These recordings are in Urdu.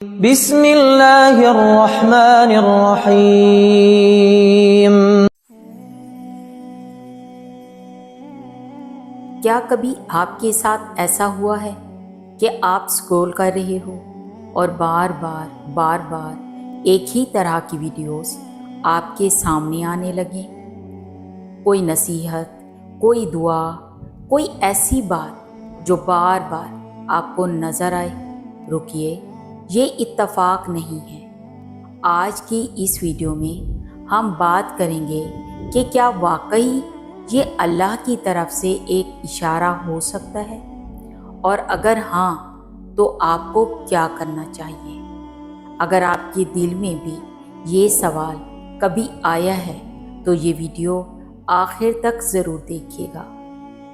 بسم اللہ الرحمن الرحیم۔ کیا کبھی آپ کے ساتھ ایسا ہوا ہے کہ آپ سکرول کر رہے ہو اور بار بار ایک ہی طرح کی ویڈیوز آپ کے سامنے آنے لگیں؟ کوئی نصیحت، کوئی دعا، کوئی ایسی بات جو بار بار آپ کو نظر آئے؟ رکیے، یہ اتفاق نہیں ہے۔ آج کی اس ویڈیو میں ہم بات کریں گے کہ کیا واقعی یہ اللہ کی طرف سے ایک اشارہ ہو سکتا ہے، اور اگر ہاں تو آپ کو کیا کرنا چاہیے۔ اگر آپ کے دل میں بھی یہ سوال کبھی آیا ہے تو یہ ویڈیو آخر تک ضرور دیکھیے گا،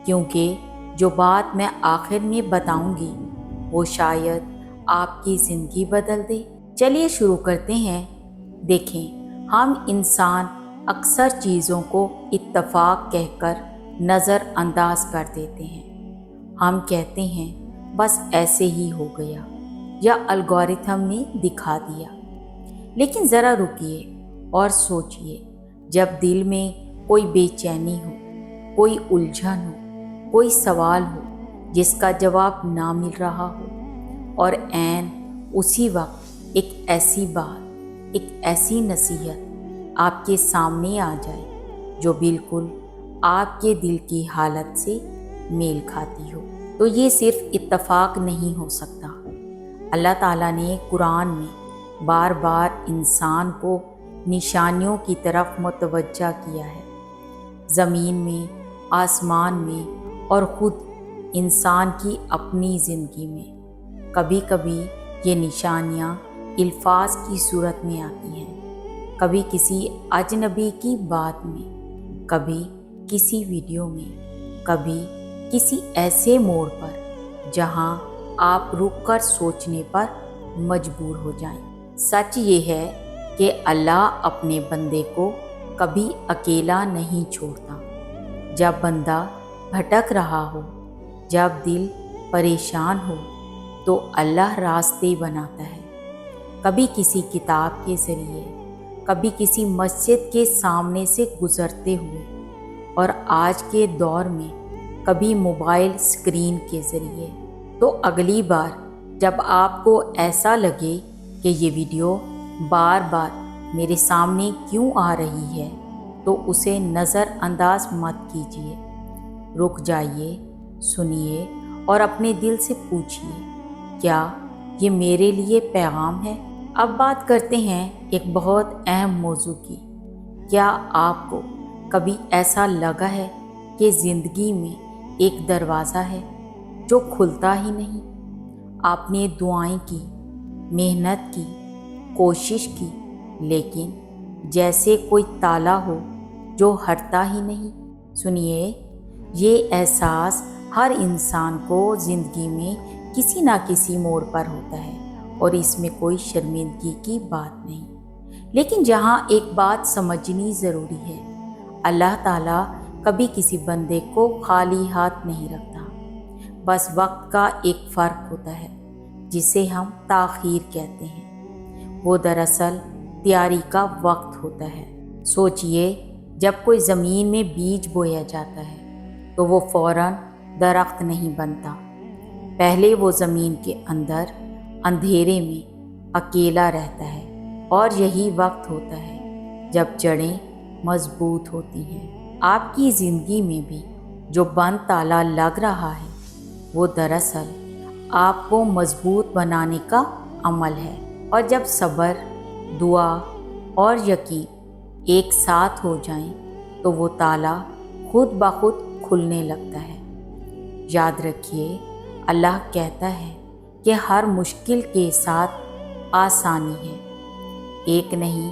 کیونکہ جو بات میں آخر میں بتاؤں گی وہ شاید آپ کی زندگی بدل دے۔ چلیے شروع کرتے ہیں۔ دیکھیں، ہم انسان اکثر چیزوں کو اتفاق کہہ کر نظر انداز کر دیتے ہیں۔ ہم کہتے ہیں بس ایسے ہی ہو گیا، یا الگورتھم نے دکھا دیا۔ لیکن ذرا رکیے اور سوچئے، جب دل میں کوئی بے چینی ہو، کوئی الجھن ہو، کوئی سوال ہو جس کا جواب نہ مل رہا ہو، اور عین اسی وقت ایک ایسی بات، ایک ایسی نصیحت آپ کے سامنے آ جائے جو بالکل آپ کے دل کی حالت سے میل کھاتی ہو، تو یہ صرف اتفاق نہیں ہو سکتا۔ اللہ تعالیٰ نے قرآن میں بار بار انسان کو نشانیوں کی طرف متوجہ کیا ہے۔ زمین میں، آسمان میں، اور خود انسان کی اپنی زندگی میں کبھی کبھی یہ نشانیاں الفاظ کی صورت میں آتی ہیں، کبھی کسی اجنبی کی بات میں، کبھی کسی ویڈیو میں، کبھی کسی ایسے موڑ پر جہاں آپ رک کر سوچنے پر مجبور ہو جائیں۔ سچ یہ ہے کہ اللہ اپنے بندے کو کبھی اکیلا نہیں چھوڑتا۔ جب بندہ بھٹک رہا ہو، جب دل پریشان ہو، تو اللہ راستے بناتا ہے، کبھی کسی کتاب کے ذریعے، کبھی کسی مسجد کے سامنے سے گزرتے ہوئے، اور آج کے دور میں کبھی موبائل اسکرین کے ذریعے۔ تو اگلی بار جب آپ کو ایسا لگے کہ یہ ویڈیو بار بار میرے سامنے کیوں آ رہی ہے، تو اسے نظر انداز مت کیجیے۔ رک جائیے، سنیے، اور اپنے دل سے پوچھیے، کیا یہ میرے لیے پیغام ہے؟ اب بات کرتے ہیں ایک بہت اہم موضوع کی۔ کیا آپ کو کبھی ایسا لگا ہے کہ زندگی میں ایک دروازہ ہے جو کھلتا ہی نہیں؟ آپ نے دعائیں کی، محنت کی، کوشش کی، لیکن جیسے کوئی تالا ہو جو ہٹتا ہی نہیں۔ سنیے، یہ احساس ہر انسان کو زندگی میں کسی نہ کسی موڑ پر ہوتا ہے، اور اس میں کوئی شرمندگی کی بات نہیں۔ لیکن جہاں ایک بات سمجھنی ضروری ہے، اللہ تعالیٰ کبھی کسی بندے کو خالی ہاتھ نہیں رکھتا۔ بس وقت کا ایک فرق ہوتا ہے جسے ہم تاخیر کہتے ہیں، وہ دراصل تیاری کا وقت ہوتا ہے۔ سوچئے، جب کوئی زمین میں بیج بویا جاتا ہے تو وہ فوراً درخت نہیں بنتا۔ پہلے وہ زمین کے اندر اندھیرے میں اکیلا رہتا ہے، اور یہی وقت ہوتا ہے جب جڑیں مضبوط ہوتی ہیں۔ آپ کی زندگی میں بھی جو بند تالا لگ رہا ہے، وہ دراصل آپ کو مضبوط بنانے کا عمل ہے، اور جب صبر، دعا اور یقین ایک ساتھ ہو جائیں تو وہ تالا خود بخود کھلنے لگتا ہے۔ یاد رکھیے، اللہ کہتا ہے کہ ہر مشکل کے ساتھ آسانی ہے، ایک نہیں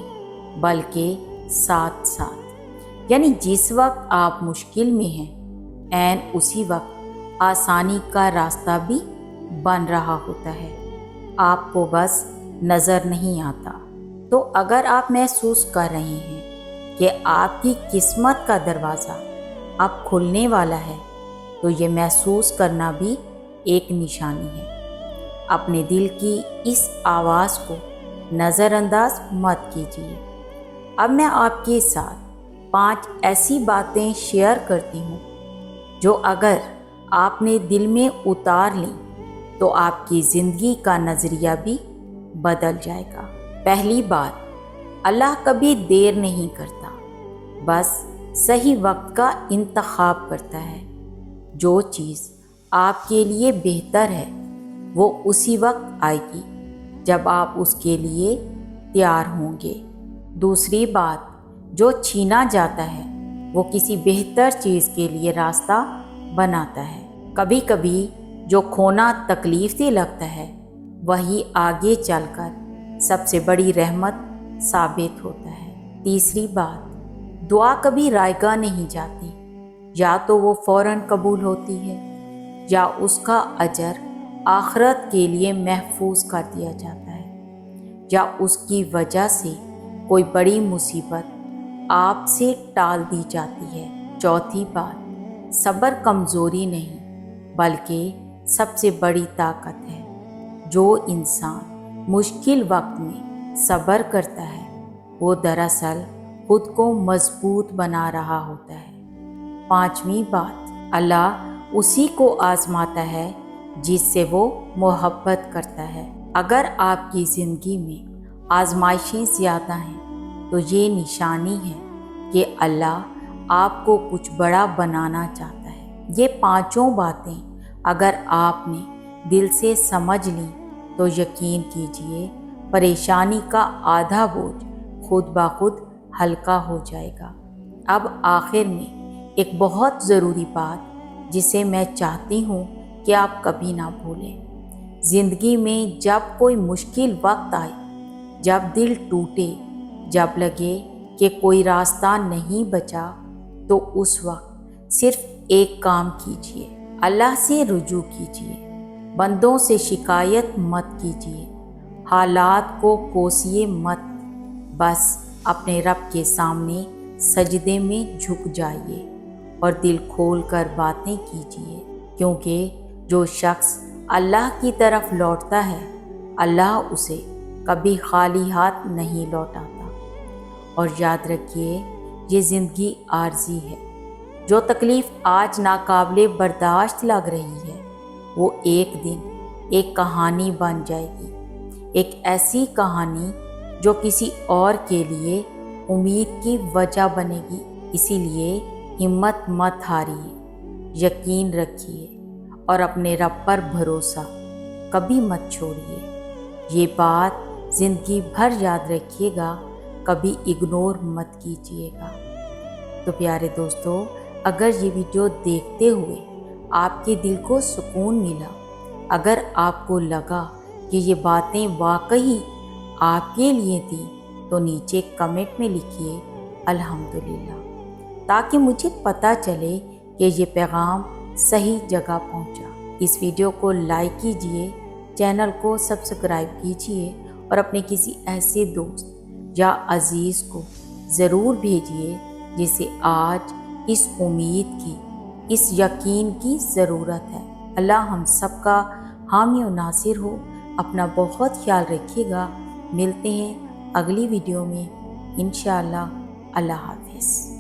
بلکہ ساتھ ساتھ۔ یعنی جس وقت آپ مشکل میں ہیں، عین اسی وقت آسانی کا راستہ بھی بن رہا ہوتا ہے، آپ کو بس نظر نہیں آتا۔ تو اگر آپ محسوس کر رہے ہیں کہ آپ کی قسمت کا دروازہ اب کھلنے والا ہے، تو یہ محسوس کرنا بھی ایک نشانی ہے۔ اپنے دل کی اس آواز کو نظر انداز مت کیجیے۔ اب میں آپ کے ساتھ 5 ایسی باتیں شیئر کرتی ہوں جو اگر آپ نے دل میں اتار لیں تو آپ کی زندگی کا نظریہ بھی بدل جائے گا۔ پہلی بات، اللہ کبھی دیر نہیں کرتا، بس صحیح وقت کا انتخاب کرتا ہے۔ جو چیز آپ کے لیے بہتر ہے وہ اسی وقت آئے گی جب آپ اس کے لیے تیار ہوں گے۔ دوسری بات، جو چھینا جاتا ہے وہ کسی بہتر چیز کے لیے راستہ بناتا ہے۔ کبھی کبھی جو کھونا تکلیف دہ لگتا ہے وہی آگے چل کر سب سے بڑی رحمت ثابت ہوتا ہے۔ تیسری بات، دعا کبھی رائگاں نہیں جاتی، یا تو وہ فوراً قبول ہوتی ہے یا اس کا اجر آخرت کے لیے محفوظ کر دیا جاتا ہے، یا اس کی وجہ سے کوئی بڑی مصیبت آپ سے ٹال دی جاتی ہے۔ چوتھی بات، صبر کمزوری نہیں بلکہ سب سے بڑی طاقت ہے۔ جو انسان مشکل وقت میں صبر کرتا ہے وہ دراصل خود کو مضبوط بنا رہا ہوتا ہے۔ پانچویں بات، اللہ اسی کو آزماتا ہے جس سے وہ محبت کرتا ہے۔ اگر آپ کی زندگی میں آزمائشیں زیادہ ہیں تو یہ نشانی ہے کہ اللہ آپ کو کچھ بڑا بنانا چاہتا ہے۔ یہ 5 باتیں اگر آپ نے دل سے سمجھ لیں تو یقین کیجئے پریشانی کا آدھا بوجھ خود بخود ہلکا ہو جائے گا۔ اب آخر میں ایک بہت ضروری بات جسے میں چاہتی ہوں کہ آپ کبھی نہ بھولیں۔ زندگی میں جب کوئی مشکل وقت آئے، جب دل ٹوٹے، جب لگے کہ کوئی راستہ نہیں بچا، تو اس وقت صرف ایک کام کیجیے، اللہ سے رجوع کیجیے، بندوں سے شکایت مت کیجیے، حالات کو کوسیے مت، بس اپنے رب کے سامنے سجدے میں جھک جائیے اور دل کھول کر باتیں کیجیے، کیونکہ جو شخص اللہ کی طرف لوٹتا ہے اللہ اسے کبھی خالی ہاتھ نہیں لوٹاتا۔ اور یاد رکھیے یہ زندگی عارضی ہے۔ جو تکلیف آج ناقابل برداشت لگ رہی ہے وہ ایک دن ایک کہانی بن جائے گی، ایک ایسی کہانی جو کسی اور کے لیے امید کی وجہ بنے گی۔ اسی لیے ہمت مت ہاریے، یقین رکھیے اور اپنے رب پر بھروسہ کبھی مت چھوڑیے۔ یہ بات زندگی بھر یاد رکھیے گا، کبھی اگنور مت کیجیے گا۔ تو پیارے دوستو، اگر یہ ویڈیو دیکھتے ہوئے آپ کے دل کو سکون ملا، اگر آپ کو لگا کہ یہ باتیں واقعی آپ کے لیے تھیں، تو نیچے کمنٹ میں لکھیے الحمدللہ، تاکہ مجھے پتہ چلے کہ یہ پیغام صحیح جگہ پہنچا۔ اس ویڈیو کو لائک کیجئے، چینل کو سبسکرائب کیجئے اور اپنے کسی ایسے دوست یا عزیز کو ضرور بھیجئے جسے آج اس امید کی، اس یقین کی ضرورت ہے۔ اللہ ہم سب کا حامی و ناصر ہو۔ اپنا بہت خیال رکھیے گا۔ ملتے ہیں اگلی ویڈیو میں انشاءاللہ۔ اللہ حافظ۔